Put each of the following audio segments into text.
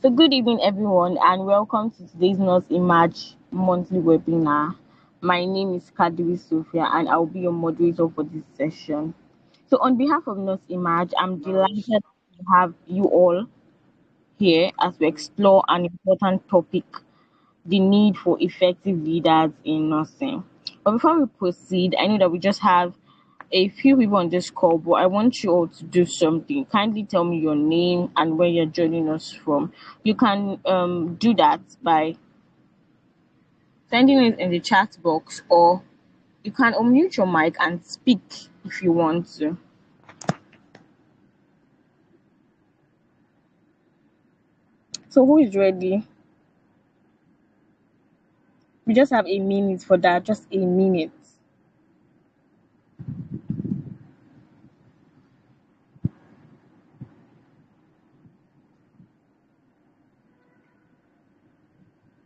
So, good evening, everyone, and welcome to today's Nurse Emerge monthly webinar. My name is Kadri Sophia, and I'll be your moderator for this session. So, on behalf of Nurse Emerge, I'm delighted to have you all here as we explore an important topic, the need for effective leaders in nursing. But before we proceed, I know that we just have a few people on this call, but I want you all to do something. Kindly tell me your name and where you're joining us from. You can do that by sending it in the chat box, or you can unmute your mic and speak if you want to. So, who is ready? We just have a minute for that, just a minute.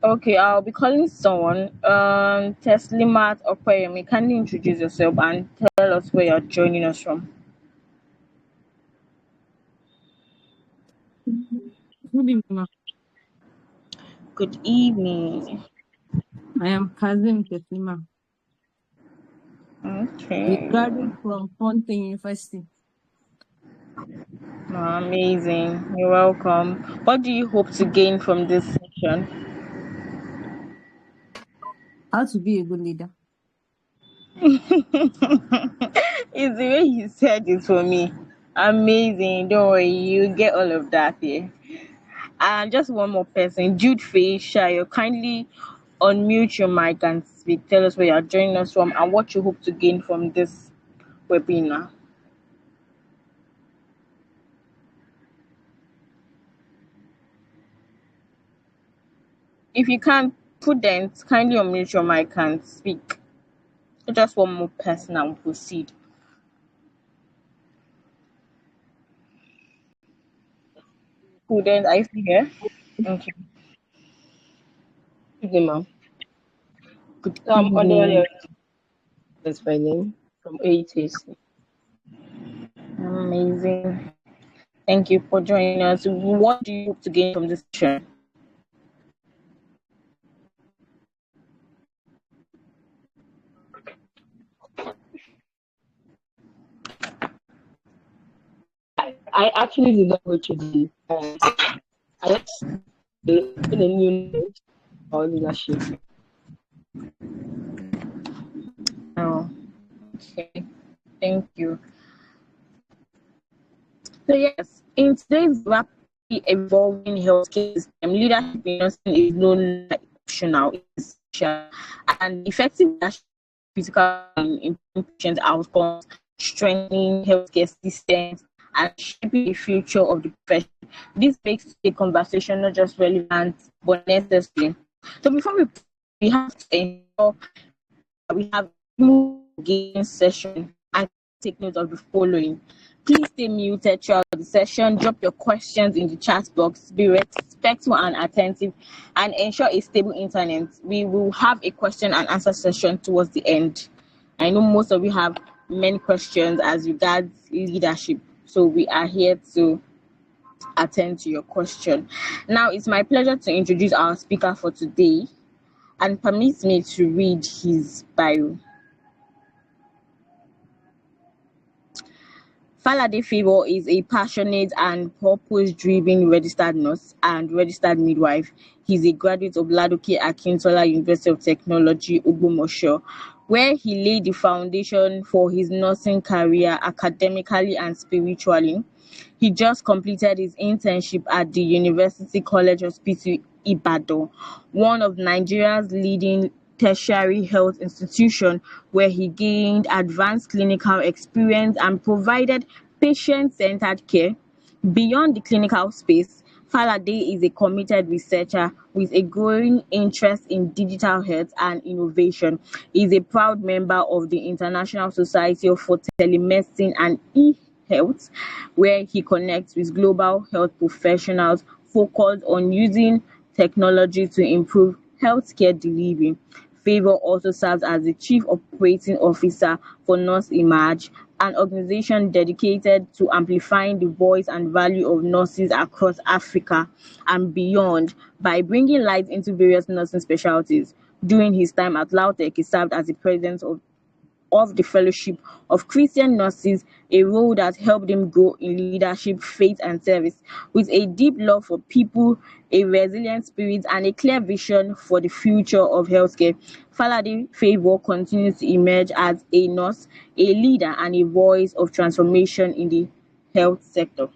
Okay, I'll be calling someone. Teslimat Okoyemi, kindly introduce yourself and tell us where you're joining us from. Good evening, ma'am. Good evening. I am Kazim Teslima, a Okay. graduate from Fonte University. Amazing. You're welcome. What do you hope to gain from this session? How to be a good leader. It's the way you said it for me. Amazing. Don't worry, you get all of that here. And just one more person, Jude Faye Shayo, kindly unmute your mic and speak. Tell us where you're joining us from and what you hope to gain from this webinar. If you can't put them, kindly unmute your mic and speak. Just one more person and we'll proceed. Prudence, are you still here? Okay. Good evening, ma'am. Good So I'm evening. Odelia. That's my name from AETC. Amazing. Thank you for joining us. What do you hope to gain from this session? I actually did not go to the I just in a new knowledge about leadership. Oh, okay. Thank you. So yes, in today's rapidly evolving healthcare system, leadership in nursing is no longer optional, it's essential. And effective leadership is critical in improving patient outcomes, strengthening healthcare systems, and shaping the future of the profession. This makes the conversation not just relevant but necessary. So before we have to ensure that we have a smooth game session and take note of the following. Please stay muted throughout the session. Drop your questions in the chat box. Be respectful and attentive, and ensure a stable internet. We will have a question and answer session towards the end. I know most of you have many questions as regards leadership, so we are here to attend to your question. Now, it's my pleasure to introduce our speaker for today, and permit me to read his bio. Falade Favor is a passionate and purpose-driven registered nurse and registered midwife. He's a graduate of Ladoke Akintola University of Technology, Ogbomoso, where he laid the foundation for his nursing career academically and spiritually. He just completed his internship at the University College Hospital Ibadan, one of Nigeria's leading tertiary health institution, where he gained advanced clinical experience and provided patient-centered care. Beyond the clinical space, Falade is a committed researcher with a growing interest in digital health and innovation. He is a proud member of the International Society for Telemedicine and E-Health, where he connects with global health professionals focused on using technology to improve healthcare delivery. Favour also serves as the Chief Operating Officer for Nurse Emerge, an organization dedicated to amplifying the voice and value of nurses across Africa and beyond by bringing light into various nursing specialties. During his time at Lautech, he served as the president of the Fellowship of Christian Nurses, a role that helped him grow in leadership, faith, and service. With a deep love for people, a resilient spirit, and a clear vision for the future of healthcare, Falade Favour continues to emerge as a nurse, a leader, and a voice of transformation in the health sector.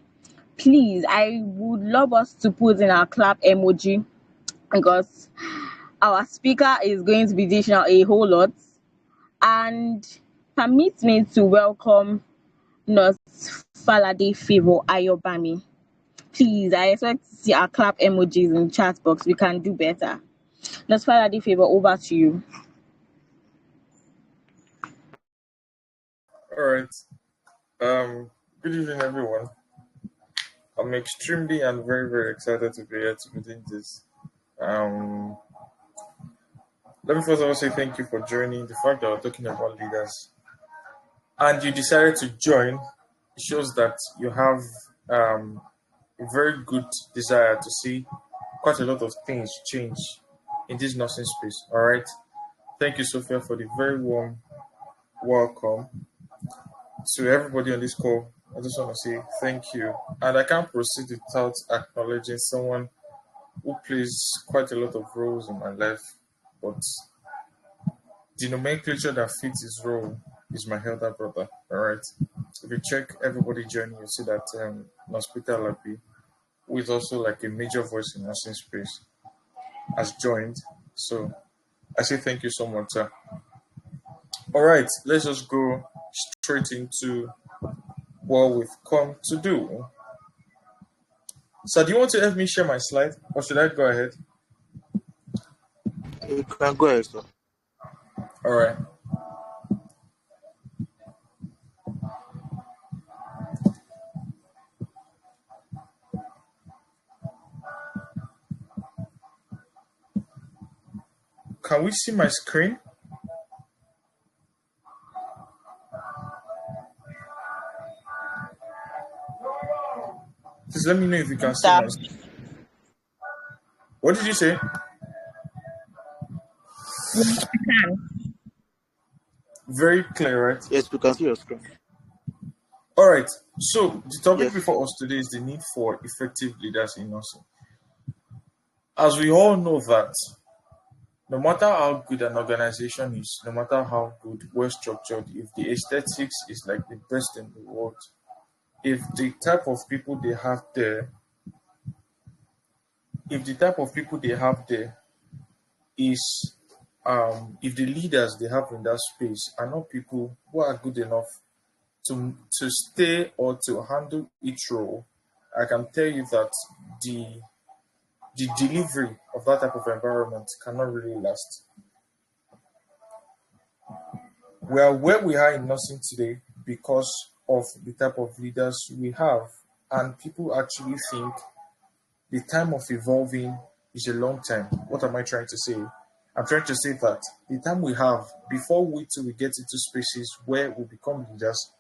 Please, I would love us to put in our clap emoji because our speaker is going to be dishing out a whole lot. And permit me to welcome Nurse Falade Favour Ayobami. Please, I expect to see our clap emojis in the chat box. We can do better. Nurse Falade Favour, over to you. All right. Good evening, everyone. I'm extremely and very, very excited to be here to be doing this. Let me first of all say thank you for joining. The fact that we're talking about leaders and you decided to join shows that you have a very good desire to see quite a lot of things change in this nursing space. All right. Thank you, Sophia, for the very warm welcome. To everybody on this call, I just want to say thank you. And I can't proceed without acknowledging someone who plays quite a lot of roles in my life, but the nomenclature that fits his role is my elder brother. All right. If you check everybody journey, you see that Nurse Peter Lapi, who is also like a major voice in nursing space, has joined. So I say thank you so much, sir. All right, let's just go straight into what we've come to do. So do you want to help me share my slide, or should I go ahead? You can go ahead, sir. All right. Can we see my screen? Just let me know if you can see my screen. What did you say? Yes, I can. Very clear, right? Yes, we can see your screen. All right. So the topic Yes. before us today is the need for effective leaders in nursing. As we all know that no matter how good an organization is, no matter how good, well structured, if the aesthetics is like the best in the world, if the type of people they have there, is if the leaders they have in that space are not people who are good enough to stay or to handle each role, I can tell you that the delivery of that type of environment cannot really last. We are where we are in nursing today because of the type of leaders we have, and people actually think the time of evolving is a long time. What am I trying to say? I'm trying to say that the time we have before we get into spaces where we become leaders,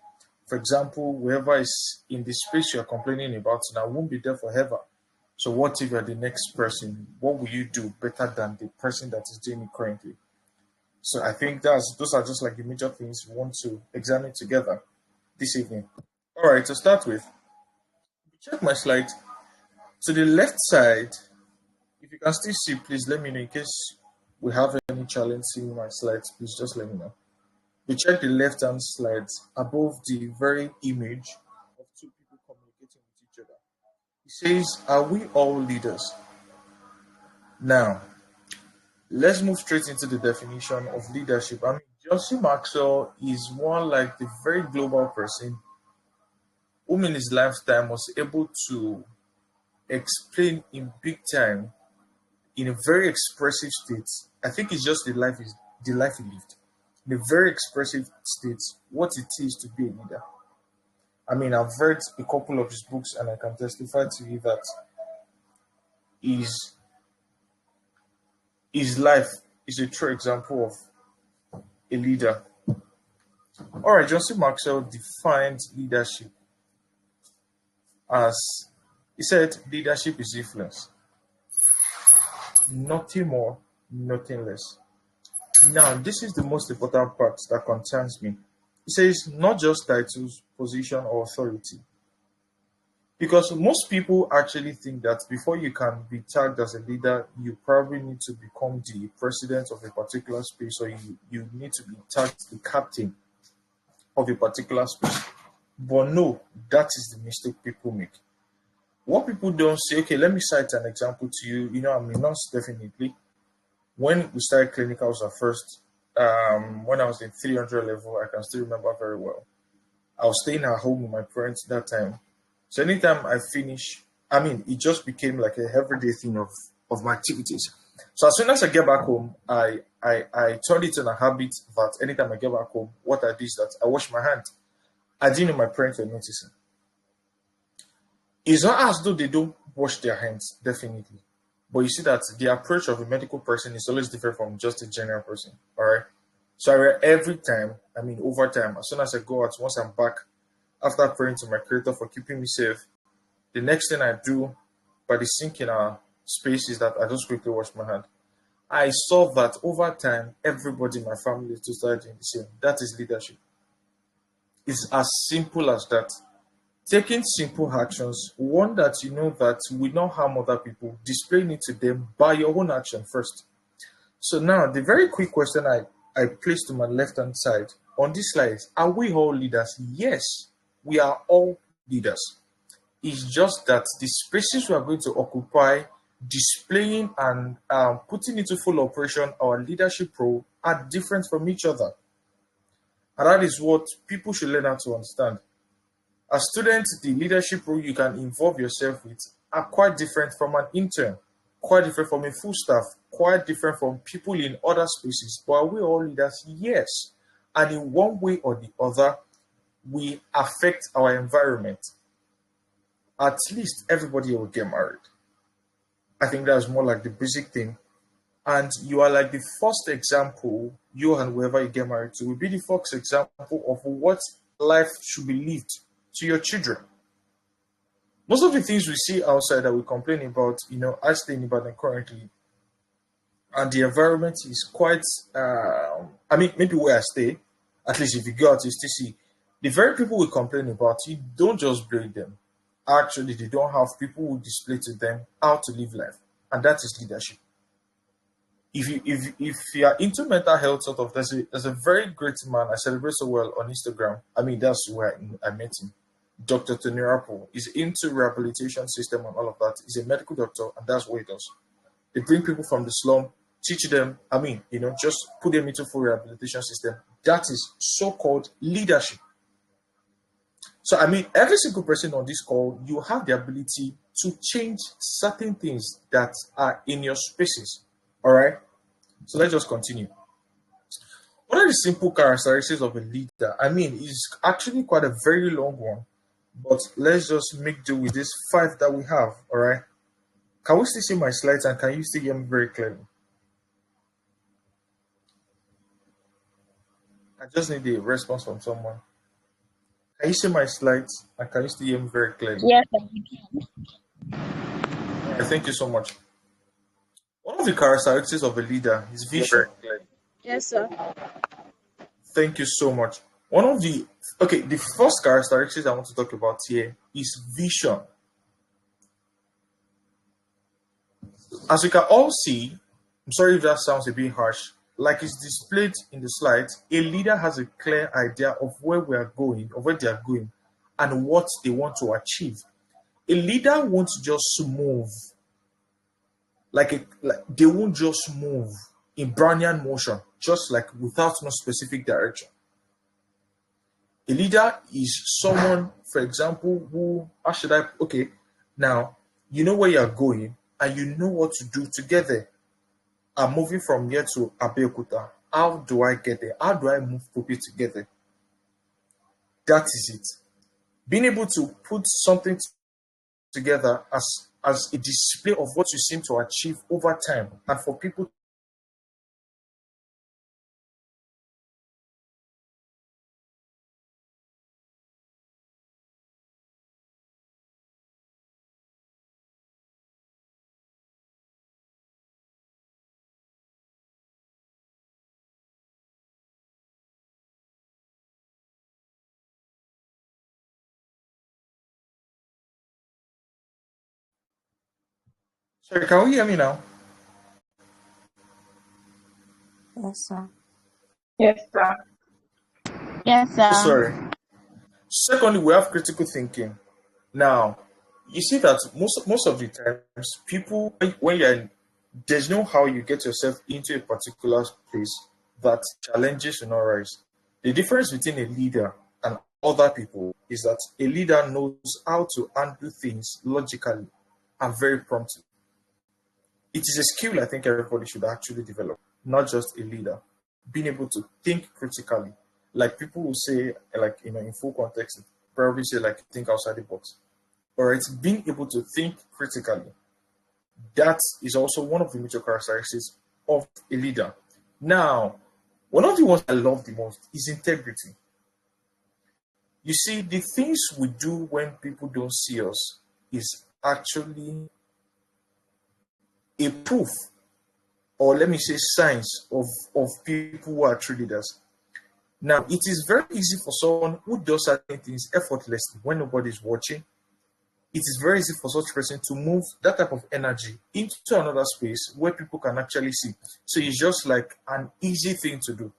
for example, whoever is in the space you're complaining about now won't be there forever. So what if you're the next person? What will you do better than the person that is doing it currently? So I think those are just like the major things we want to examine together this evening. All right, to start with, check my slide. To the left side, if you can still see, please let me know. In case we have any challenge seeing my slides, please just let me know. We check the left-hand slides above the very image of two people communicating with each other. It says, "Are we all leaders?" Now, let's move straight into the definition of leadership. I mean, Josie Maxwell is one like the very global person whom in his lifetime was able to explain in big time in a very expressive state. I think it's just the life he lived. In a very expressive state, what it is to be a leader. I mean, I've read a couple of his books and I can testify to you that his life is a true example of a leader. All right, John C. Maxwell defined leadership as, he said, leadership is influence, nothing more, nothing less. Now, this is the most important part that concerns me. He says, not just titles, position, or authority. Because most people actually think that before you can be tagged as a leader, you probably need to become the president of a particular space, or you need to be tagged the captain of a particular space. But no, that is the mistake people make. What people don't say, okay, let me cite an example to you. I'm a nurse, definitely. When we started clinicals at first, when I was in 300 level, I can still remember very well. I was staying at home with my parents that time. So anytime I finish, it just became like a everyday thing of my activities. So as soon as I get back home, I turned it in a habit that anytime I get back home, what I do is that I wash my hands. I didn't know my parents were noticing. It's not as though they don't wash their hands, definitely. But you see that the approach of a medical person is always different from just a general person. All right. So every time, over time, as soon as I go out, once I'm back, after praying to my creator for keeping me safe, the next thing I do by the sink in our space is that I just quickly wash my hand. I saw that over time, everybody in my family just started doing the same. That is leadership. It's as simple as that. Taking simple actions, one that you know that will not harm other people, displaying it to them by your own action first. So now, the very quick question I placed to my left-hand side on this slide is, are we all leaders? Yes, we are all leaders. It's just that the spaces we are going to occupy, displaying and putting into full operation our leadership role are different from each other. And that is what people should learn how to understand. As students, the leadership role you can involve yourself with are quite different from an intern, quite different from a full staff, quite different from people in other spaces. But are we all leaders? Yes. And in one way or the other, we affect our environment. At least everybody will get married. I think that's more like the basic thing. And you are like the first example, you and whoever you get married to will be the first example of what life should be lived to your children. Most of the things we see outside that we complain about, I stay in Ibadan currently, and the environment is quite, maybe where I stay, at least if you go out, you still see the very people we complain about, you don't just blame them. Actually, they don't have people who display to them how to live life, and that is leadership. If you are into mental health, sort of, there's a very great man I celebrate so well on Instagram. That's where I met him. Dr. Tony Rappo is into rehabilitation system and all of that. He's a medical doctor, and that's what he does. They bring people from the slum, teach them, just put them into full rehabilitation system. That is so-called leadership. So, every single person on this call, you have the ability to change certain things that are in your spaces. All right? So let's just continue. What are the simple characteristics of a leader? It's actually quite a very long one, but let's just make do with this 5 that we have. All right? Can we still see my slides, and can you still hear me very clearly? I just need a response from someone. Can you see my slides, and can you still hear me very clearly? Yes. Thank you so much. One of the characteristics of a leader is vision. Yes, sir. Thank you so much. The first characteristics I want to talk about here is vision. As you can all see, I'm sorry if that sounds a bit harsh, like it's displayed in the slides, a leader has a clear idea of where we are going, or where they are going, and what they want to achieve. A leader won't just move. They won't just move in Brownian motion, just like without no specific direction. A leader is someone, for example, now you know where you're going and you know what to do together. I'm moving from here to Abeokuta. How do I get there? How do I move people together? That is it. Being able to put something together as a display of what you seem to achieve over time, and for people Sorry, can we hear me now? Yes, sir. Yes, sir. Yes, sir. Sorry. Secondly, we have critical thinking. Now, you see that most of the times, people when you're in, there's no how you get yourself into a particular place that challenges will not rise. The difference between a leader and other people is that a leader knows how to handle things logically and very promptly. It is a skill I think everybody should actually develop, not just a leader. Being able to think critically. Like people will say, like, in full context, probably say, like, think outside the box. All right, being able to think critically. That is also one of the major characteristics of a leader. Now, one of the ones I love the most is integrity. You see, the things we do when people don't see us is actually a proof, or let me say signs of people who are true leaders. Now, it is very easy for someone who does certain things effortlessly when nobody's watching. It is very easy for such a person to move that type of energy into another space where people can actually see. So it's just like an easy thing to do.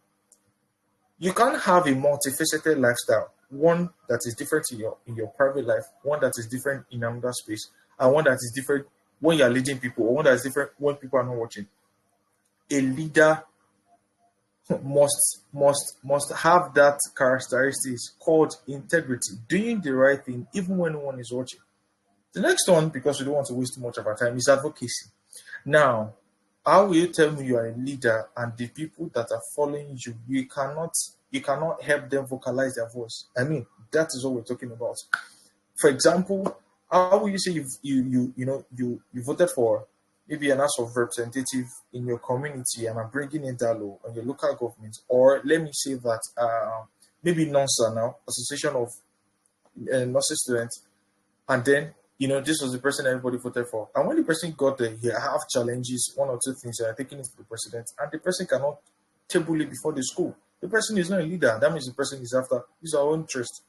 You can't have a multifaceted lifestyle, one that is different in your private life, one that is different in another space, and one that is different when you're leading people, or one that is different when people are not watching. A leader must have that characteristics called integrity, doing the right thing even when no one is watching. The next one, because we don't want to waste too much of our time, is advocacy. Now, how will you tell me you are a leader and the people that are following you, you cannot help them vocalize their voice? I mean, that is what we're talking about. For example, how will you say you voted for maybe an House of Representative in your community and are bringing in that law on your local government, or let me say that maybe NONSA now, Association of Nursing Students, and then this was the person everybody voted for. And when the person got there, he have challenges, one or two things, they are taking it to the president, and the person cannot table it before the school. The person is not a leader. That means the person is after his own interest.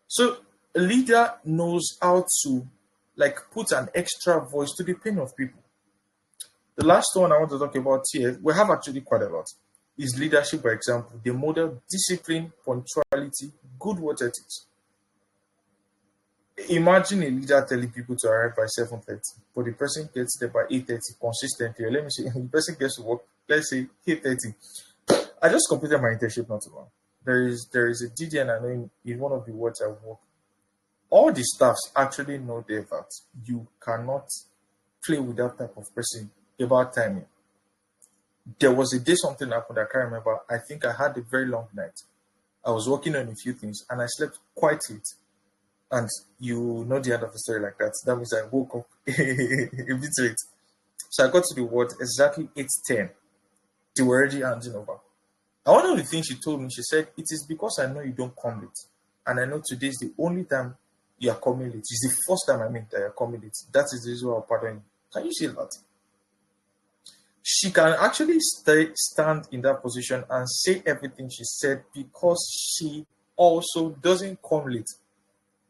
So a leader knows how to put an extra voice to the pain of people. The last one I want to talk about here, we have actually quite a lot, is leadership by example. They model discipline, punctuality, good work ethics. Imagine a leader telling people to arrive by 7:30, but the person gets there by 8:30 consistently. Or let me say, the person gets to work, let's say 8:30. I just completed my internship not too long. There is a DDN I know in one of the wards I work. All the staffs actually know there that you cannot play with that type of person about timing. There was a day something happened, I can't remember. I think I had a very long night. I was working on a few things and I slept quite late. And you know the end of the story like that. That means I woke up a bit late. So I got to the ward exactly 8:10. They were already handing over. And one of the things she told me, she said, it is because I know you don't come late. And I know today is the only time you are coming late. It's the first time I mean that you're coming late. That is the reason why I'll pardon you. Can you see that? She can actually stand in that position and say everything she said because she also doesn't come late.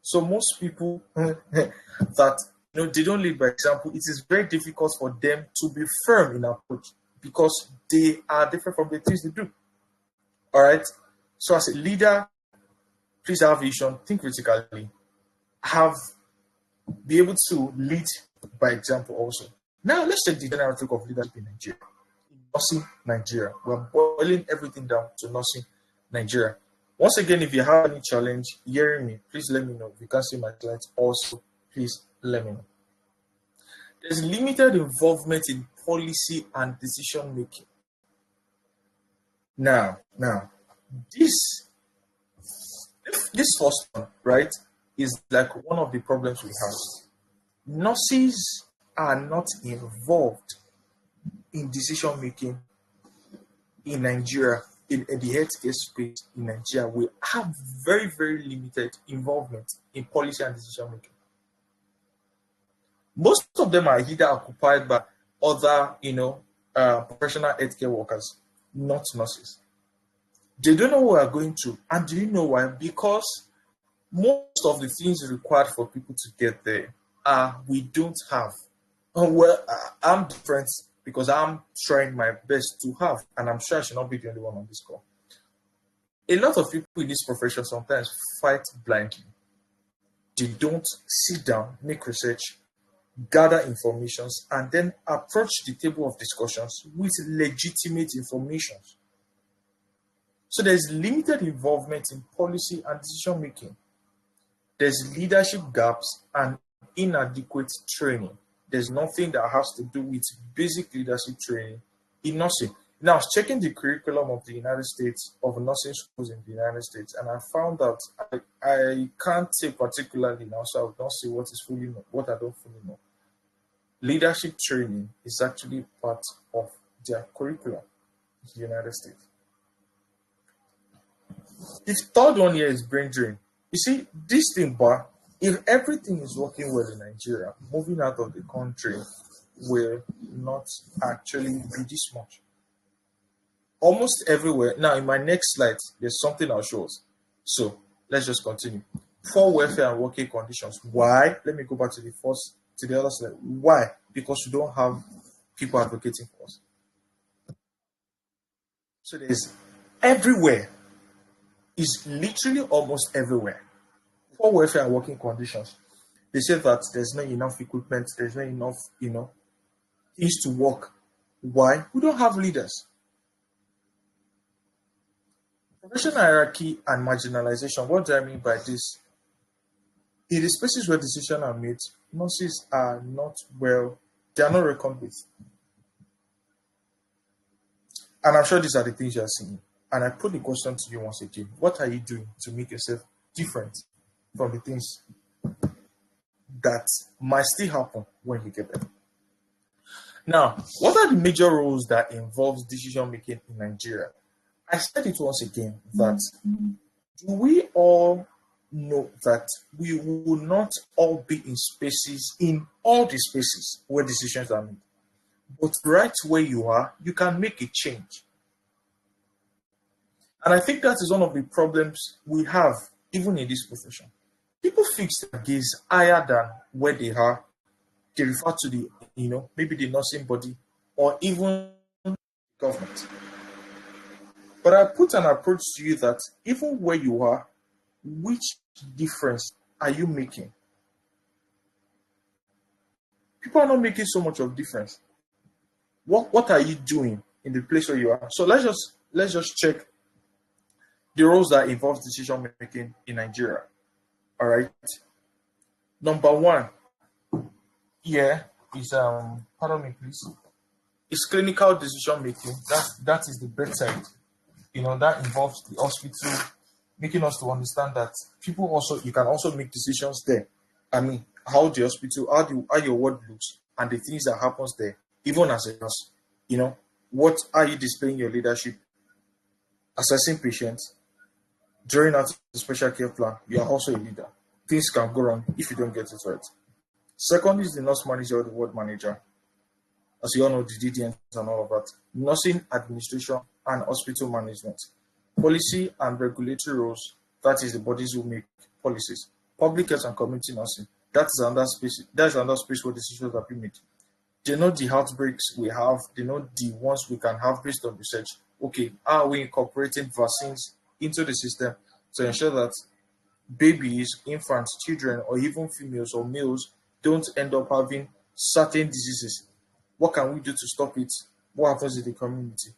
So most people that they don't lead by example, it is very difficult for them to be firm in approach because they are different from the things they do. All right. So as a leader, please have vision, think critically, be able to lead by example also. Now let's take the general talk of leadership in Nigeria. In nursing Nigeria, we're boiling everything down to nursing Nigeria. Once again, if you have any challenge hearing me, please let me know. If you can't see my slides also, please let me know. There's limited involvement in policy and decision making. Now, this first one, right, is like one of the problems we have. Nurses are not involved in decision making in Nigeria. In the healthcare space in Nigeria, we have very, very limited involvement in policy and decision making. Most of them are either occupied by other, professional healthcare workers, not nurses. They don't know what we're going through. And do you know why? Because most of the things required for people to get there we don't have. I'm different because I'm trying my best to have, and I'm sure I should not be the only one on this call. A lot of people in this profession sometimes fight blindly. They don't sit down, make research, gather informations, and then approach the table of discussions with legitimate information. So there's limited involvement in policy and decision making. There's leadership gaps and inadequate training. There's nothing that has to do with basic leadership training in nursing. Now, I was checking the curriculum of the United States, of nursing schools in the United States, and I found out I can't say particularly now, so I will not say what is fully know, what I don't fully know. Leadership training is actually part of their curriculum in the United States. The third one here is brain drain. You see, this thing, but if everything is working well in Nigeria, moving out of the country will not actually be this much. Almost everywhere. Now, in my next slide, there's something I'll show us. So let's just continue. Poor welfare and working conditions. Why? Let me go back to the other slide. Why? Because we don't have people advocating for us. So there's everywhere. Is literally almost everywhere. Poor welfare and working conditions. They say that there's not enough equipment, there's not enough, things to work. Why? We don't have leaders. Professional hierarchy and marginalization. What do I mean by this? In the spaces where decisions are made, nurses are not they are not reckoned with. And I'm sure these are the things you are seeing. And I put the question to you once again. What are you doing to make yourself different from the things that might still happen when you get there? Now, what are the major roles that involves decision making in Nigeria? I said it once again that do we all know that we will not all be in all the spaces where decisions are made? But right where you are, you can make a change. And I think that is one of the problems we have even in this profession. People fix their gaze higher than where they are. They refer to the, maybe the nursing body or even government. But I put an approach to you that even where you are, which difference are you making? People are not making so much of difference. What are you doing in the place where you are? So let's just check the roles that involve decision making in Nigeria. All right. Number one, is pardon me, please. It's clinical decision making. That is the bedside. That involves the hospital, making us to understand that you can also make decisions there. I mean, how the hospital, how your ward looks, and the things that happens there, even as a nurse. What are you displaying your leadership? Assessing patients. During out the special care plan, you are also a leader. Things can go wrong if you don't get it right. Second is the nurse manager or the ward manager. As you all know, the DDNs and all of that. Nursing administration and hospital management. Policy and regulatory roles, that is the bodies who make policies. Public health and community nursing, that's another space where decisions are being made. They know the outbreaks we have, they know the ones we can have based on research. Okay, are we incorporating vaccines into the system to ensure that babies, infants, children, or even females or males don't end up having certain diseases? What can we do to stop it? What happens in the community?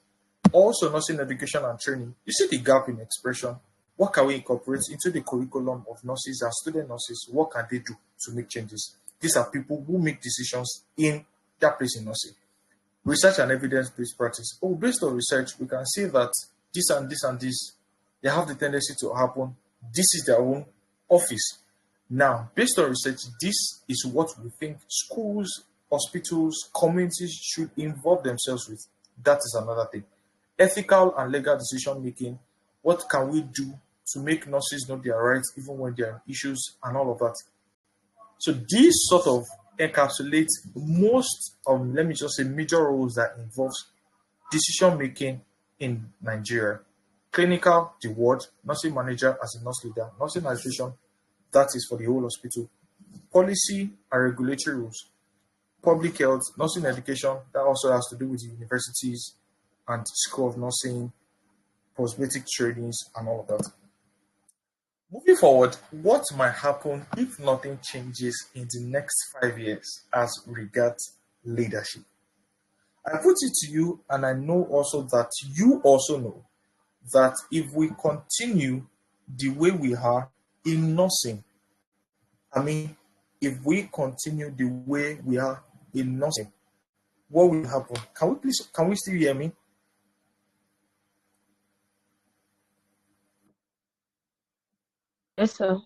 Also, nursing education and training. You see the gap in expression. What can we incorporate into the curriculum of nurses and student nurses? What can they do to make changes? These are people who make decisions in that place in nursing. Research and evidence-based practice. Based on research, we can see that this and this and this, they have the tendency to happen. This is their own office. Now, based on research, this is what we think schools, hospitals, communities should involve themselves with. That is another thing. Ethical and legal decision making. What can we do to make nurses know their rights even when there are issues and all of that? So these sort of encapsulate most of, let me just say, major roles that involves decision making in Nigeria. Clinical, the ward, nursing manager as a nurse leader, nursing administration, that is for the whole hospital. Policy and regulatory rules. public health, nursing education, that also has to do with the universities and School of Nursing, postbasic trainings, and all of that. Moving forward, what might happen if nothing changes in the next 5 years as regards leadership? I put it to you, and I know also that you also know that if we continue the way we are in nursing, if we continue the way we are in nursing, what will happen? Can we still hear me? Yes, sir.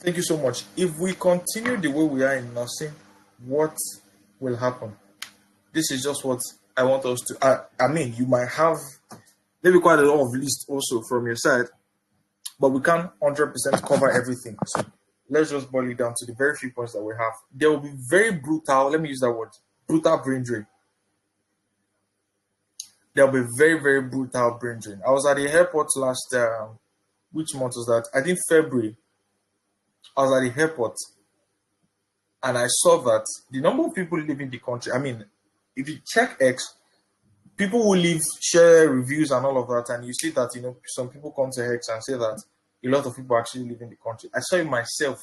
Thank you so much. If we continue the way we are in nursing, what will happen? This is just what I want us to. You might have maybe quite a lot of list also from your side, but we can't 100% cover everything. So let's just boil it down to the very few points that we have. There will be very brutal, let me use that word, brutal brain drain. There will be very, very brutal brain drain. I was at the airport last, which month was that? I think February. I was at the airport and I saw that the number of people leaving the country, if you check X, people who leave, share reviews and all of that, and you see that, some people come to X and say that a lot of people actually live in the country. I saw it myself.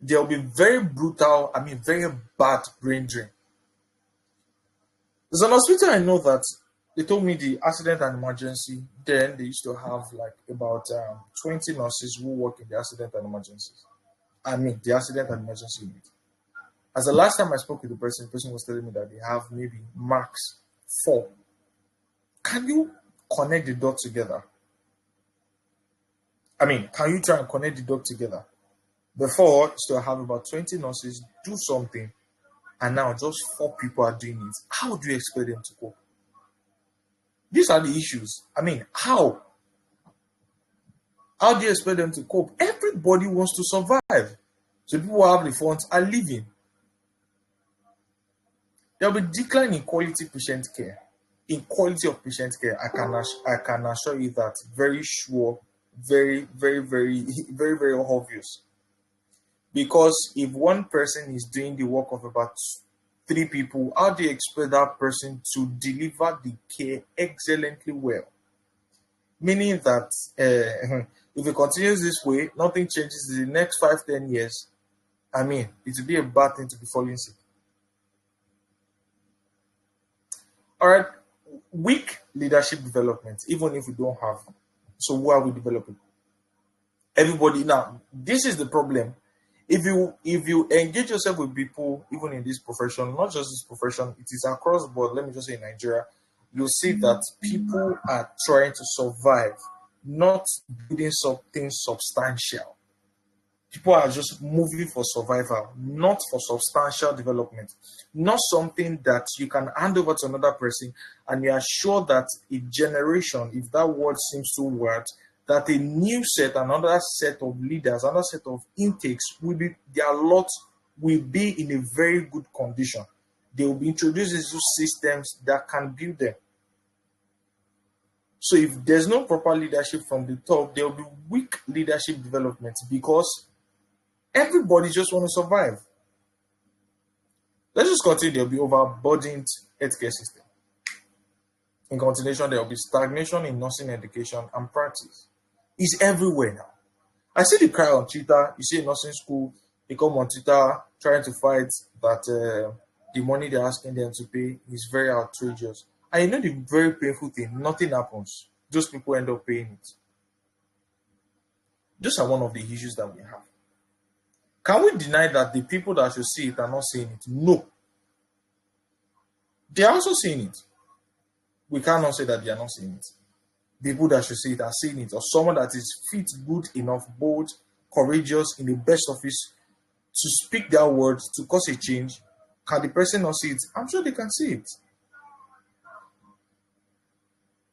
There will be very brutal, very bad brain drain. There's an hospital I know that they told me the accident and emergency, then they used to have like about 20 nurses who work in the accident and emergencies. The accident and emergency unit. As the last time I spoke with the person was telling me that they have maybe max 4. Can you connect the dots together? Can you try and connect the dots together? Before, still have about 20 nurses do something, and now just 4 people are doing it. How do you expect them to cope? These are the issues. How? How do you expect them to cope? Everybody wants to survive. So people who have the funds are leaving. There will be decline in quality patient care. In quality of patient care, I can assure you that very sure, very, very, very, very, very obvious. Because if one person is doing the work of about 3 people, how do you expect that person to deliver the care excellently well? Meaning that if it continues this way, nothing changes in the next 5-10 years. It will be a bad thing to be falling sick. All right, weak leadership development, even if we don't have. So who are we developing? Everybody. Now, this is the problem. If you engage yourself with people, even in this profession, not just this profession, it is across the board. Let me just say in Nigeria, you'll see that people are trying to survive, not building something substantial. People are just moving for survival, not for substantial development. Not something that you can hand over to another person and you are sure that a generation, if that word seems too weird, that a new set, another set of leaders, another set of intakes their lot will be in a very good condition. They will be introduced into systems that can build them. So if there's no proper leadership from the top, there will be weak leadership development because everybody just want to survive. Let's just continue. There will be overburdened healthcare system. In continuation, there will be stagnation in nursing education and practice. It's everywhere now. I see the cry on Twitter. You see a nursing school, they come on Twitter trying to fight that the money they're asking them to pay is very outrageous. And the very painful thing, nothing happens. Those people end up paying it. Those are one of the issues that we have. Can we deny that the people that should see it are not seeing it? No. They are also seeing it. We cannot say that they are not seeing it. People that should see it are seeing it. Or someone that is fit, good enough, bold, courageous, in the best office to speak their words, to cause a change. Can the person not see it? I'm sure they can see it.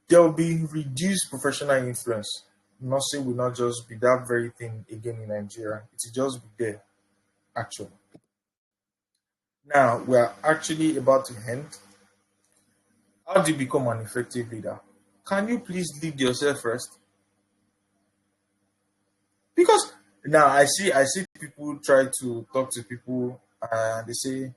There will be reduced professional influence. Nursing will not just be that very thing again in Nigeria. It will just be there, actually. Now, we are actually about to end. How do you become an effective leader? Can you please lead yourself first? Because now I see people try to talk to people and they say,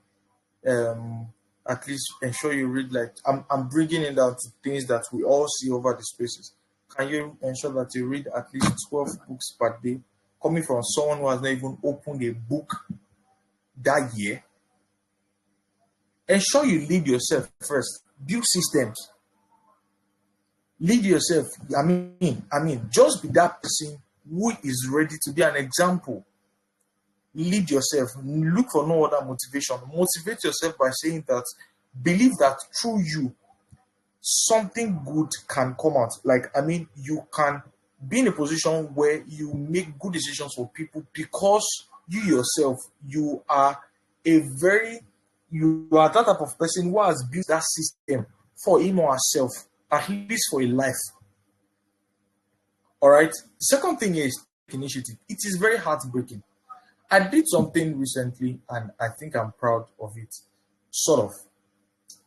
at least ensure you read, like, I'm bringing it down to things that we all see over the spaces. Can you ensure that you read at least 12 books per day, coming from someone who has not even opened a book that year? Ensure you lead yourself first. Build systems. Lead yourself. I mean, just be that person who is ready to be an example. Lead yourself. Look for no other motivation. Motivate yourself by saying that, believe that through you, something good can come out. Like, I mean, you can be in a position where you make good decisions for people because you yourself, you are that type of person who has built that system for him or herself, at least for a life. All right. The second thing is initiative. It is very heartbreaking. I did something recently and I think I'm proud of it, sort of.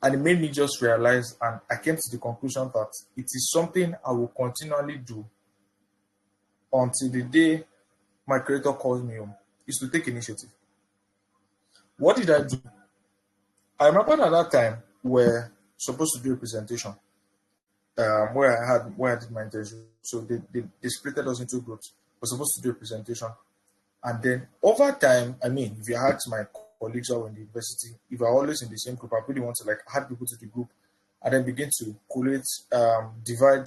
And it made me just realize, and I came to the conclusion that it is something I will continually do until the day my creator calls me home, is to take initiative. What did I do? I remember at that time we're supposed to do a presentation where I did my internship. So they split us into groups. We're supposed to do a presentation. And then over time, I mean, if you ask my colleagues who are in the university, if you're always in the same group, I really want to like add people to the group and then begin to collate, divide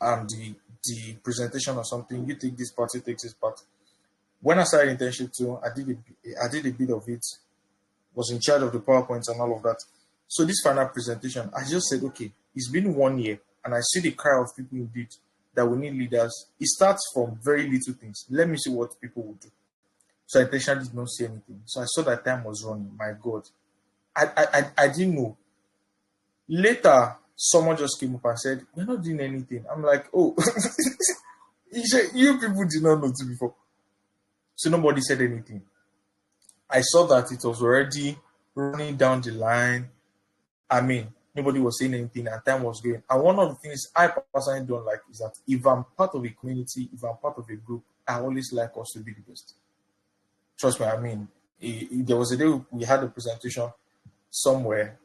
the presentation or something. You take this part, you take this part. When I started internship too, I did a bit of it, was in charge of the PowerPoints and all of that. So this final presentation, I just said, okay, it's been 1 year and I see the cry of people indeed that we need leaders. It starts from very little things. Let me see what people will do. So I intentionally did not say anything. So I saw that time was running. My God. I didn't know. Later, someone just came up and said, we're not doing anything. I'm like, oh, you people did not know too before. So nobody said anything. I saw that it was already running down the line. I mean, nobody was saying anything and time was going. And one of the things I personally don't like is that if I'm part of a community, if I'm part of a group, I always like us to be the best. Trust me, I mean, there was a day we had a presentation somewhere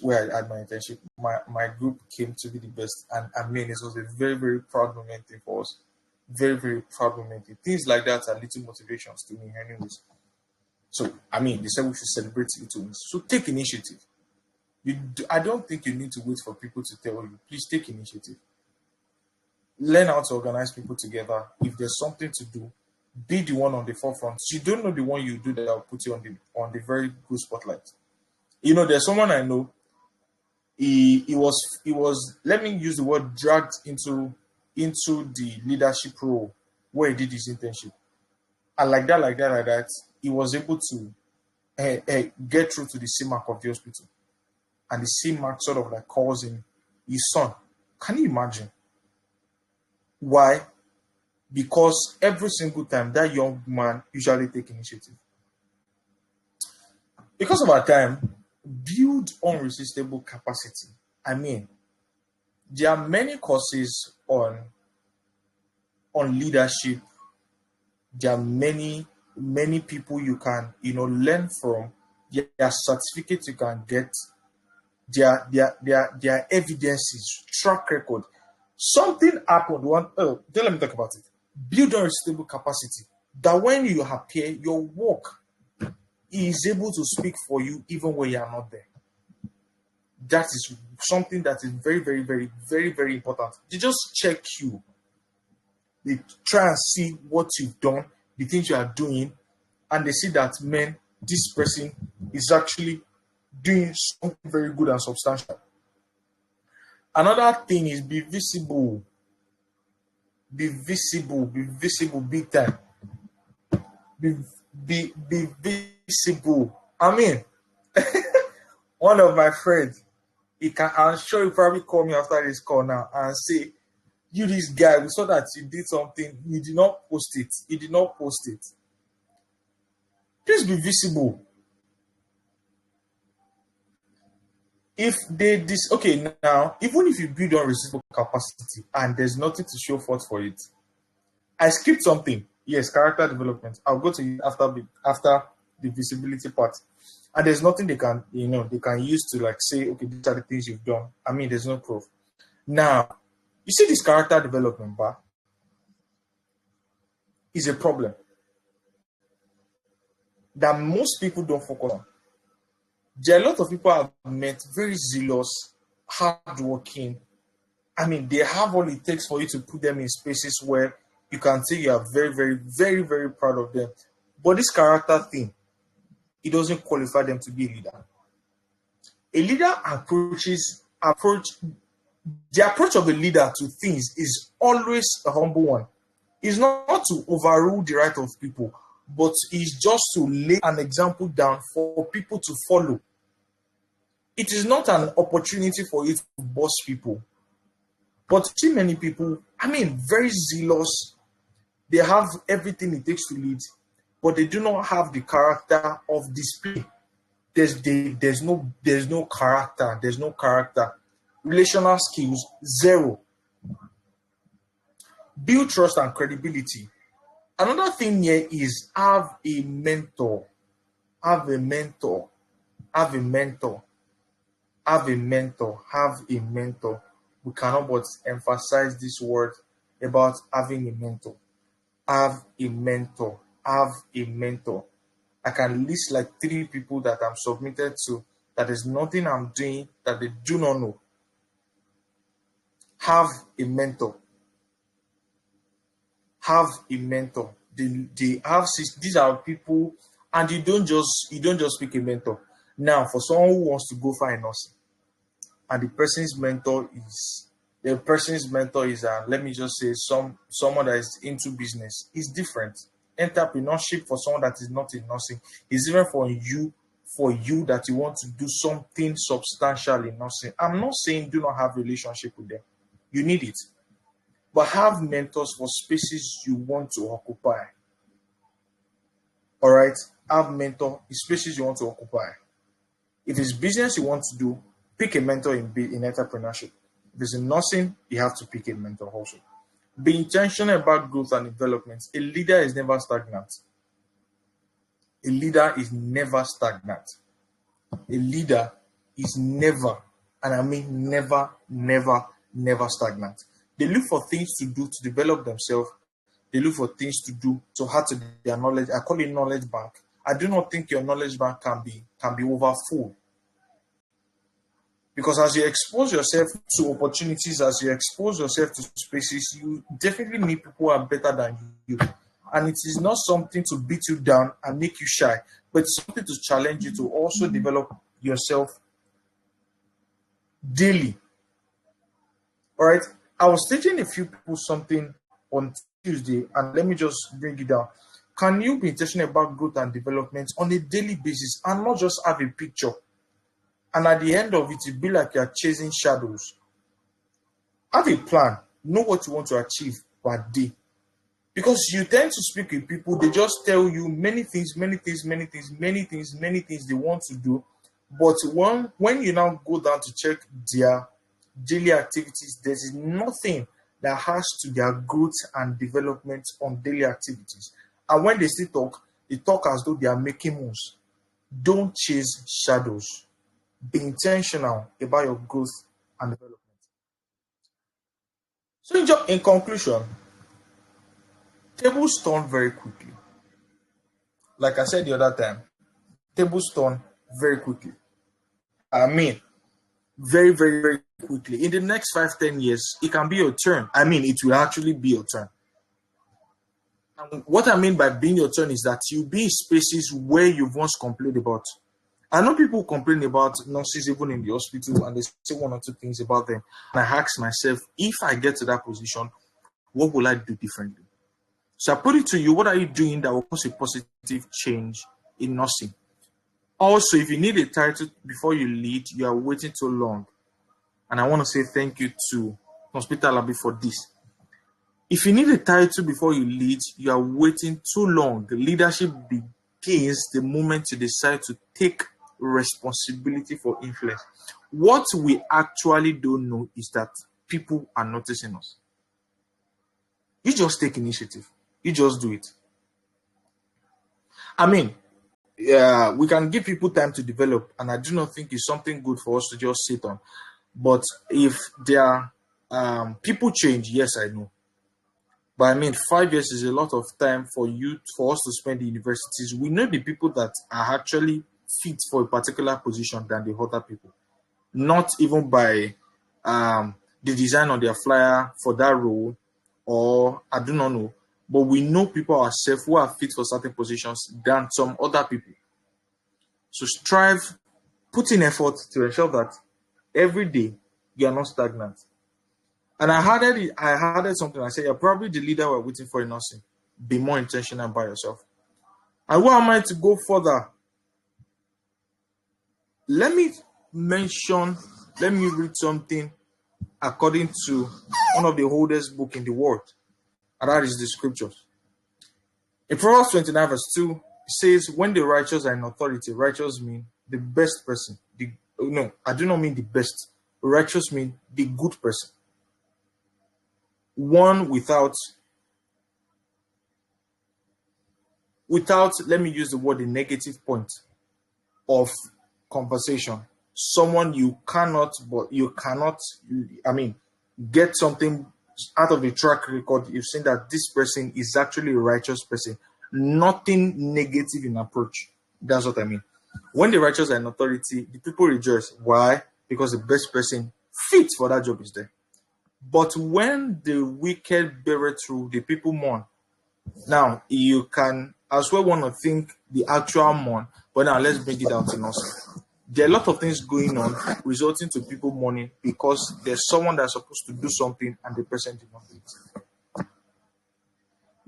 where I had my internship. My group came to be the best. And I mean, it was a very, very proud moment for us. Very, very proud moment. Things like that are little motivations to me anyways. So, I mean, they said we should celebrate little wins. So take initiative. I don't think you need to wait for people to tell you. Please take initiative. Learn how to organize people together. If there's something to do, be the one on the forefront. You don't know the one you do that will put you on the very good spotlight. You know, there's someone I know. He was let me use the word dragged into the leadership role where he did his internship, and like that, he was able to get through to the CMAC of the hospital. And the CMAC sort of like calls him his son. Can you imagine? Why? Because every single time that young man usually takes initiative. Because of our time, build unresistible capacity. I mean, there are many courses on leadership. There are many people you can learn from. There are certificates you can get. Their evidences, track record. Something happened. Don't let me talk about it. Build unresistible capacity that when you appear, your work is able to speak for you even when you are not there. That is something that is very, very, very, very, very important. They just check you. They try and see what you've done, the things you are doing, and they see that, man, this person is actually doing something very good and substantial. Another thing is be visible. Be visible big time. Be visible. I mean, one of my friends, I'm sure he'll probably call me after this call now and say, you, this guy, we saw that you did something, you did not post it. Please be visible. Now, even if you build unresistible capacity and there's nothing to show forth for it, I skipped something. Yes, character development. I'll go to it after the visibility part. And there's nothing they can, they can use to like say, okay, these are the things you've done. I mean, there's no proof. Now, you see this character development bar is a problem that most people don't focus on. There are a lot of people I've met, very zealous, hardworking. I mean, they have all it takes for you to put them in spaces where you can say you are very, very, very, very proud of them. But this character thing, it doesn't qualify them to be a leader. A leader the approach of a leader to things is always a humble one. It's not to overrule the right of people, but it's just to lay an example down for people to follow. It is not an opportunity for you to boss people. But see many people, I mean, very zealous. They have everything it takes to lead, but they do not have the character of display. There's no character. There's no character. Relational skills, zero. Build trust and credibility. Another thing here is have a mentor. Have a mentor. Have a mentor. Have a mentor. Have a mentor. We cannot but emphasize this word about having a mentor. Have a mentor. Have a mentor. I can list like 3 people that I'm submitted to that there's nothing I'm doing that they do not know. Have a mentor. Have a mentor. These are people, and you don't just pick a mentor. Now, for someone who wants to go for a nursing, and the person's mentor is let me just say someone that is into business is different. Entrepreneurship for someone that is not in nursing is different for you that you want to do something substantial in nursing. I'm not saying do not have a relationship with them. You need it. But have mentors for spaces you want to occupy. All right? Have mentor in spaces you want to occupy. If it's business you want to do, pick a mentor in entrepreneurship. If it's in nursing, you have to pick a mentor also. Be intentional about growth and development. A leader is never stagnant. A leader is never stagnant. A leader is never, and I mean never, never, never stagnant. They look for things to do to develop themselves. They look for things to do to add to their knowledge. I call it knowledge bank. I do not think your knowledge bank can be over full. Because as you expose yourself to opportunities, as you expose yourself to spaces, you definitely need people who are better than you. And it is not something to beat you down and make you shy, but it's something to challenge you to also develop yourself daily. All right. I was teaching a few people something on Tuesday, and let me just bring it down. Can you be intentional about growth and development on a daily basis and not just have a picture? And at the end of it, it'll be like you're chasing shadows. Have a plan. Know what you want to achieve per day. Because you tend to speak with people, they just tell you many things they want to do. But when you now go down to check their daily activities, there is nothing that has to their growth and development on daily activities. And when they still talk, they talk as though they are making moves. Don't chase shadows. Be intentional about your growth and development. So in conclusion, tables turn very quickly. Like I said the other time, tables turn very quickly. I mean, very, very, very quickly. In the next 5-10 years, it can be your turn. I mean, it will actually be your turn. And what I mean by being your turn is that you'll be in spaces where you've once complained about. I know people complain about nurses even in the hospital, and they say 1 or 2 things about them. And I ask myself, if I get to that position, what will I do differently? So I put it to you, what are you doing that will cause a positive change in nursing? Also, if you need a title before you lead, you are waiting too long. And I want to say thank you to Hospital Alabi for this. If you need a title before you lead, you are waiting too long. The leadership begins the moment you decide to take responsibility for influence. What we actually don't know is that people are noticing us. You just take initiative. You just do it. I mean, yeah, we can give people time to develop, and I do not think it's something good for us to just sit on. But if their people change, yes, I know. But I mean, 5 years is a lot of time for us to spend in universities. We know the people that are actually fit for a particular position than the other people. Not even by the design on their flyer for that role, or I do not know. But we know people ourselves who are fit for certain positions than some other people. So strive, put in effort to ensure that every day you are not stagnant. And I added something. I said, you're probably the leader we're waiting for in nursing. Be more intentional about yourself. And where am I to go further? Let me read something according to one of the oldest book in the world, and that is the scriptures. In Proverbs 29 verse 2, it says, when the righteous are in authority, righteous mean the best person. No, I do not mean the best. Righteous mean the good person. One without, let me use the word, the negative point of conversation. Someone you cannot, get something out of the track record. You've seen that this person is actually a righteous person. Nothing negative in approach. That's what I mean. When the righteous are in authority, the people rejoice. Why? Because the best person fit for that job is there. But when the wicked bear through, the people mourn. Now, you can as well want to think the actual mourn, but now let's bring it down to us. There are a lot of things going on resulting to people mourning because there's someone that's supposed to do something and the person did not do it.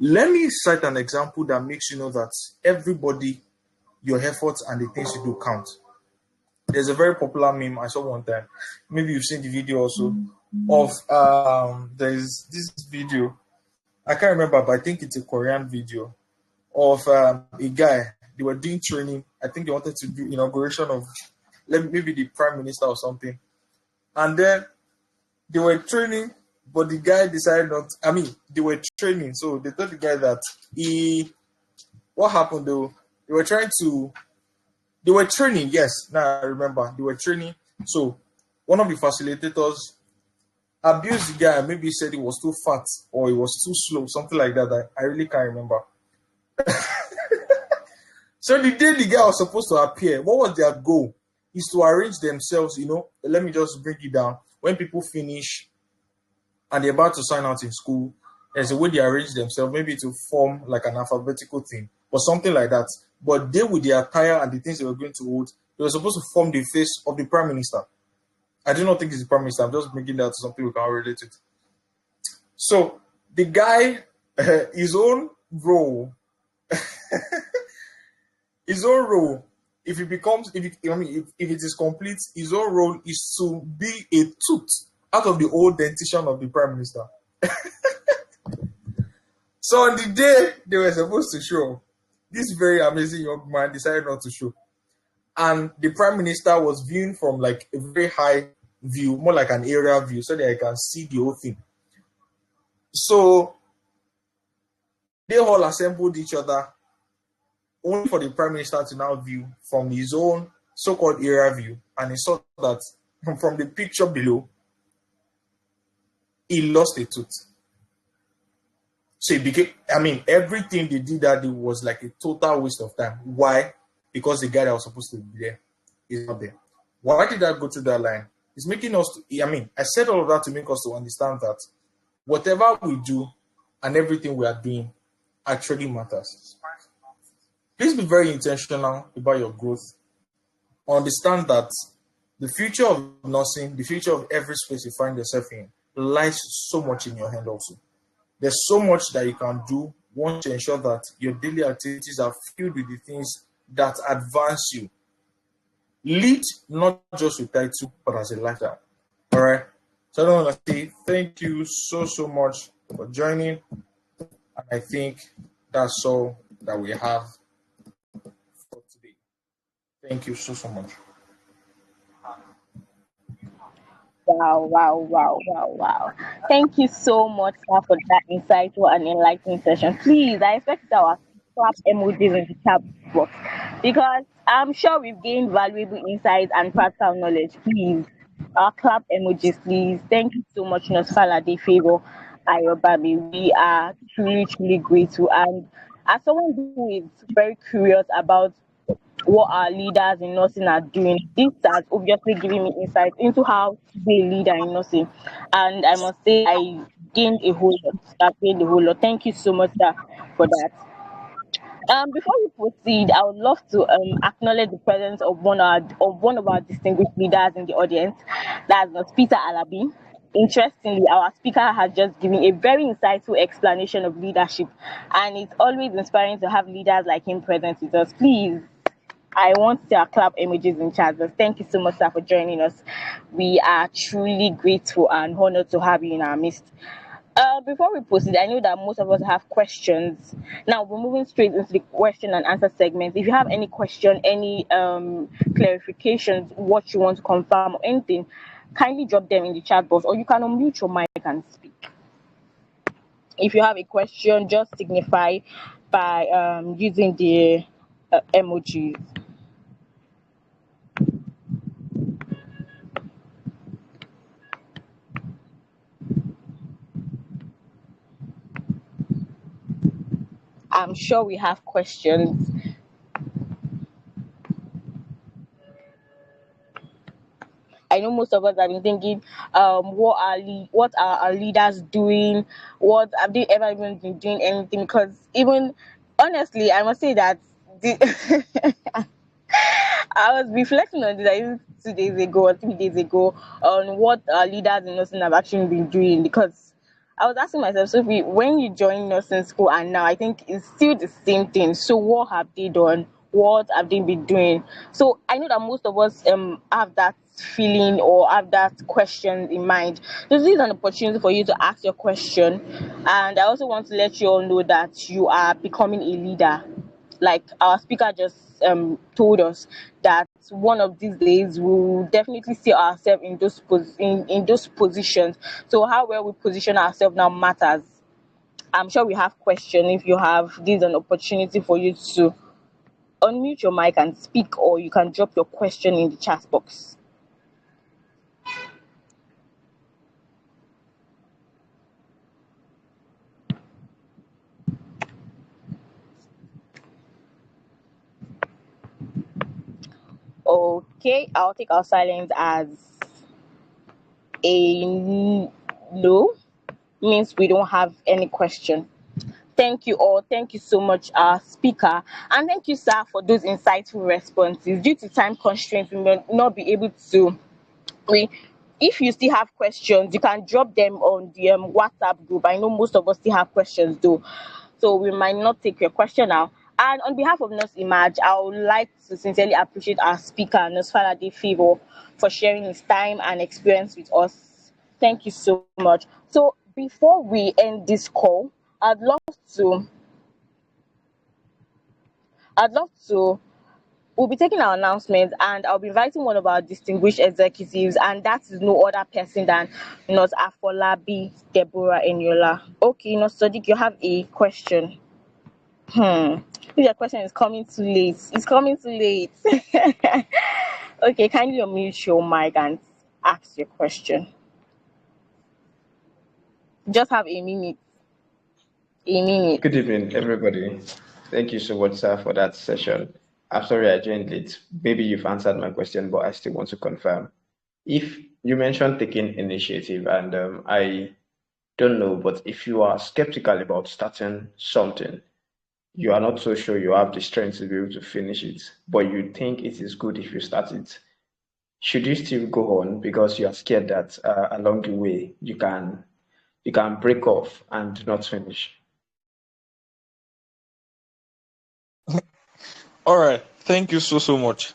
Let me cite an example that makes you know that everybody, your efforts and the things you do count. There's a very popular meme I saw one time. Maybe you've seen the video also of there's this video. I can't remember, but I think it's a Korean video of a guy. They were doing training. I think they wanted to do inauguration of maybe the prime minister or something. And then they were training, but the guy decided not. They were training, so they told the guy that what happened though? They were training. Yes, now I remember. They were training. So one of the facilitators abused the guy. Maybe he said he was too fat or he was too slow, something like that. I really can't remember. So the day the guy was supposed to appear, what was their goal? Is to arrange themselves, let me just break it down. When people finish and they're about to sign out in school, there's a way they arrange themselves, maybe to form like an alphabetical thing or something like that. But they, with their attire and the things they were going to hold, they were supposed to form the face of the prime minister. I do not think it's the prime minister. I'm just bringing that to something we can relate it. So the guy, his own role, if it is complete, his own role is to be a tooth out of the old dentition of the prime minister. So on the day they were supposed to show, this very amazing young man decided not to show. And the prime minister was viewing from like a very high view, more like an aerial view, so that I can see the whole thing. So they all assembled each other only for the prime minister to now view from his own so-called aerial view. And he saw that from the picture below, he lost a tooth. So it became, everything they did that day was like a total waste of time. Why? Because the guy that was supposed to be there is not there. Why did I go through that line? It's making us, I said all of that to make us to understand that whatever we do and everything we are doing actually matters. Please be very intentional about your growth. Understand that the future of nursing, the future of every space you find yourself in, lies so much in your hand also. There's so much that you can do. Want to ensure that your daily activities are filled with the things that advance you. Lead not just with title, but as a lifestyle. All right. So I want to say thank you so much for joining. And I think that's all that we have for today. Thank you so much. Wow. Thank you so much, sir, for that insightful and enlightening session. Please, I expect our clap emojis in the chat box, because I'm sure we've gained valuable insights and practical knowledge. Please, our clap emojis, please. Thank you so much, Nosfala De Favor Ayobami. We are truly, truly grateful. And as someone who is very curious about what our leaders in nursing are doing, this has obviously given me insight into how to be a leader in nursing. And I must say, I gained a whole lot. I've gained a whole lot. Thank you so much, sir, for that. Before we proceed, I would love to acknowledge the presence of one of our distinguished leaders in the audience. That's Ms. Peter Alabi. Interestingly, our speaker has just given a very insightful explanation of leadership, and it's always inspiring to have leaders like him present with us. Please, I want to see our clap emojis in chat. But thank you so much, sir, for joining us. We are truly grateful and honored to have you in our midst. Before we proceed, I know that most of us have questions. Now we're moving straight into the question and answer segment. If you have any question, any clarifications, what you want to confirm or anything, kindly drop them in the chat box, or you can unmute your mic and speak. If you have a question, just signify by using the emojis. I'm sure we have questions. I know most of us have been thinking, what are our leaders doing? What have they ever even been doing anything? Because even honestly, I must say that I was reflecting on this I think 2 days ago or 3 days ago on what our leaders in nursing have actually been doing, because I was asking myself, Sophie, when you joined nursing school and now, I think it's still the same thing. So what have they done? What have they been doing? So I know that most of us have that feeling or have that question in mind. So this is an opportunity for you to ask your question, and I also want to let you all know that you are becoming a leader. Like our speaker just told us that one of these days we will definitely see ourselves in in those positions. So how well we position ourselves now matters. I'm sure we have questions. If you have, this is an opportunity for you to unmute your mic and speak, or you can drop your question in the chat box. Okay, I'll take our silence as a no, means we don't have any question. Thank you all. Thank you so much, our speaker. And thank you, sir, for those insightful responses. Due to time constraints, we may not be able to. If you still have questions, you can drop them on the WhatsApp group. I know most of us still have questions, though. So we might not take your question now. And on behalf of Nurse Image, I would like to sincerely appreciate our speaker, Nurse Falade Favor, for sharing his time and experience with us. Thank you so much. So before we end this call, I'd love to I'd love to we'll be taking our announcements, and I'll be inviting one of our distinguished executives, and that is no other person than Nurse Afolabi Deborah Eniola. Okay, Nurse Sadiq, you have a question. If your question is coming too late, it's coming too late. Okay, kindly unmute your mic and ask your question. Just have a minute. A minute. Good evening, everybody. Thank you so much, sir, for that session. I'm sorry I joined late. Maybe you've answered my question, but I still want to confirm. If you mentioned taking initiative, and I don't know, but if you are skeptical about starting something, you are not so sure you have the strength to be able to finish it, but you think it is good if you start it, should you still go on because you are scared that along the way you can break off and not finish? All right. Thank you so much.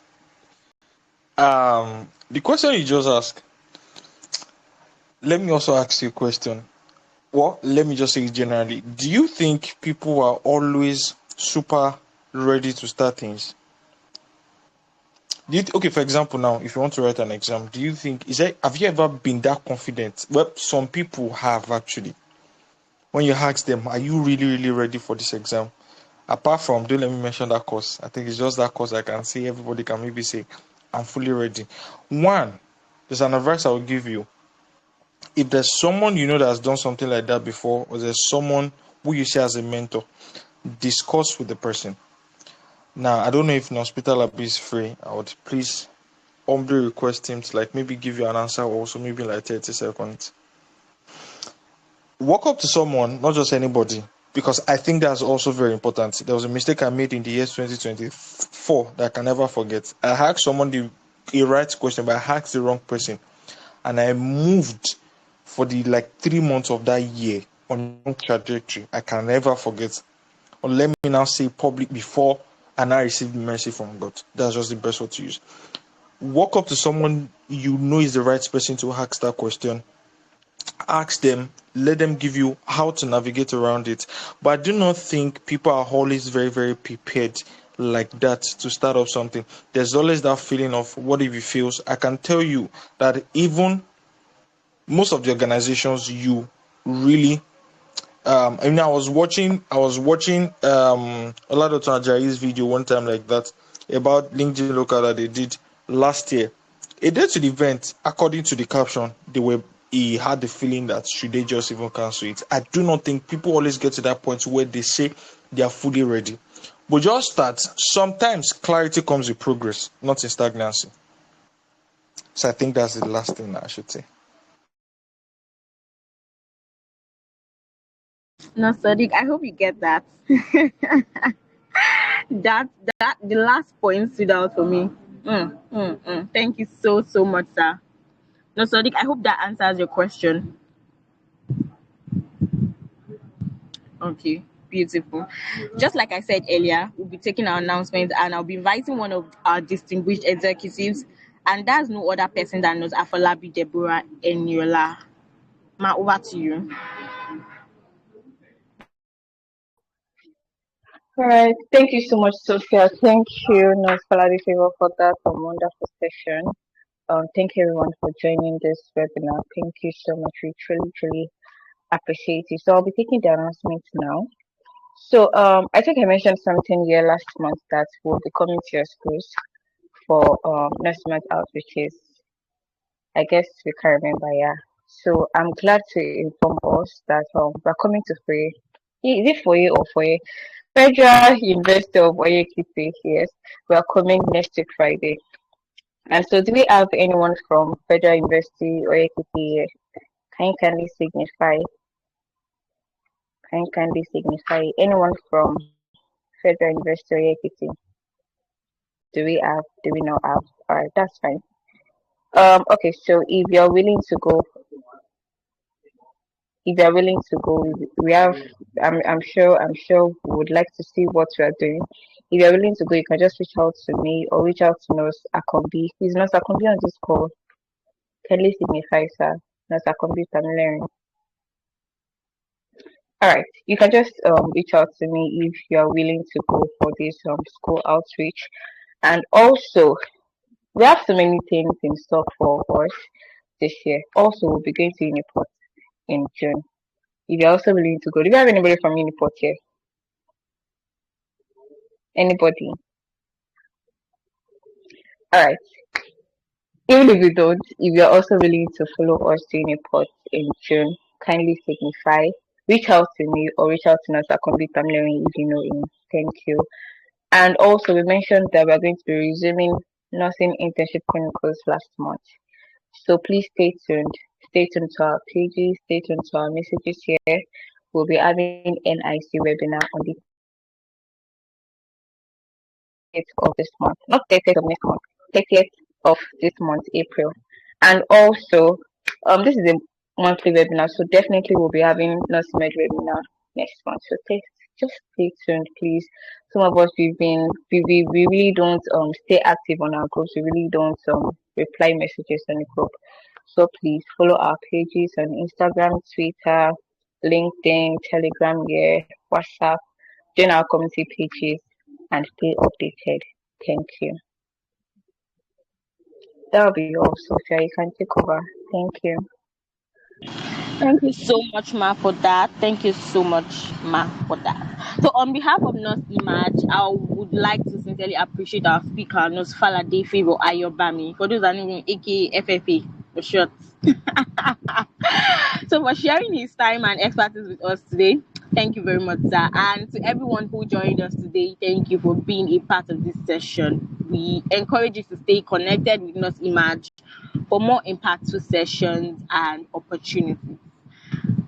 The question you just asked, let me also ask you a question. Well, let me just say it generally. Do you think people are always super ready to start things? Okay, for example, now, if you want to write an exam, do you think, have you ever been that confident? Well, some people have actually. When you ask them, are you really, really ready for this exam? Apart from, don't let me mention that course. I think it's just that course I can see everybody can maybe say, I'm fully ready. One, there's an advice I will give you. If there's someone you know that has done something like that before, or there's someone who you see as a mentor, discuss with the person. Now, I don't know if Hospital Lab is free. I would please humbly request him to like maybe give you an answer, also maybe like 30 seconds. Walk up to someone, not just anybody, because I think that's also very important. There was a mistake I made in the year 2024 that I can never forget. I asked someone a right question, but I asked the wrong person. And I moved for the like 3 months of that year on a trajectory I can never forget. Or let me now say public before and I received mercy from God. That's just the best word to use. Walk up to someone you know is the right person to ask that question. Ask them, let them give you how to navigate around it. But I do not think people are always very, very prepared like that to start up something. There's always that feeling of what if it fails. I can tell you that even most of the organizations you really I was watching Oladoto Ajayi's video one time like that about LinkedIn Local that they did last year. A day to the event, according to the caption, he had the feeling that should they just even cancel it. I do not think people always get to that point where they say they are fully ready. But just start. Sometimes clarity comes with progress, not in stagnancy. So I think that's the last thing I should say. No, Sadiq, I hope you get that. that the last point stood out for me. Thank you so much, sir. No, Sadiq, I hope that answers your question. Okay, beautiful. Just like I said earlier, we'll be taking our announcements and I'll be inviting one of our distinguished executives, and that's no other person than knows Afolabi Deborah Eniola. Ma, over to you. All right. Thank you so much, Sophia. Thank you, Nurse Faladi Favor, for that wonderful session. Thank you everyone for joining this webinar. Thank you so much. We truly appreciate it. So I'll be taking the announcements now. So I think I mentioned something here last month that we'll be coming to your schools for next month outreaches. I guess we can remember, yeah. So I'm glad to inform us that we're coming to Foye. Is it Foye or Foye? Federal University of Oyekite, yes. We are coming next week Friday. And so do we have anyone from Federal University Oyekite here? Can you kindly signify? Anyone from Federal University Oyekite? Do we not have? Alright, that's fine. Okay, so if you're willing to go, we have. I'm sure we would like to see what we are doing. If you're willing to go, you can just reach out to me or reach out to Nurse Akombi. Is Nurse Akombi on this call? Kindly signify, sir. Nurse Akombi Tamilerin. Alright, you can just reach out to me if you are willing to go for this school outreach. And also, we have so many things in stock for us this year. Also, we'll be going to Uniport in June. If you're also willing to go, do you have anybody from Uniport here? Anybody? Alright. Even if you don't, if you're also willing to follow us to Uniport in June, kindly signify. Reach out to me or reach out to Nurse Akombi Tamilerin if you know him. Thank you. And also, we mentioned that we're going to be resuming nursing internship chronicles last month. So please stay tuned. Stay tuned to our pages, stay tuned to our messages here. We'll be having NIC webinar on the 30th of this month. Not 30th of next month, 30th of this month, April. And also, this is a monthly webinar, so definitely we'll be having Nurse Med webinar next month. So just stay tuned, please. Some of us we really don't stay active on our groups. We really don't reply messages on the group. So please follow our pages on Instagram, Twitter, LinkedIn, Telegram, WhatsApp. Join our community pages and stay updated. Thank you. That'll be all, Sophia. You can take over. Thank you. Thank you so much, Ma, for that. Thank you so much, Ma, for that. So, on behalf of Nurse Image, I would like to sincerely appreciate our speaker, Nurse Falade Favor Ayobami, for those that know him, aka FFA for short. So, for sharing his time and expertise with us today, thank you very much, sir. And to everyone who joined us today, thank you for being a part of this session. We encourage you to stay connected with Nurse Image for more impactful sessions and opportunities.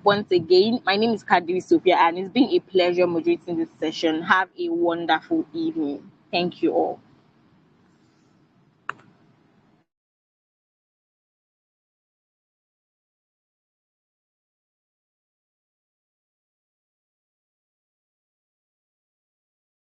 Once again, my name is Kadiri Sophia, and it's been a pleasure moderating this session. Have a wonderful evening. Thank you all.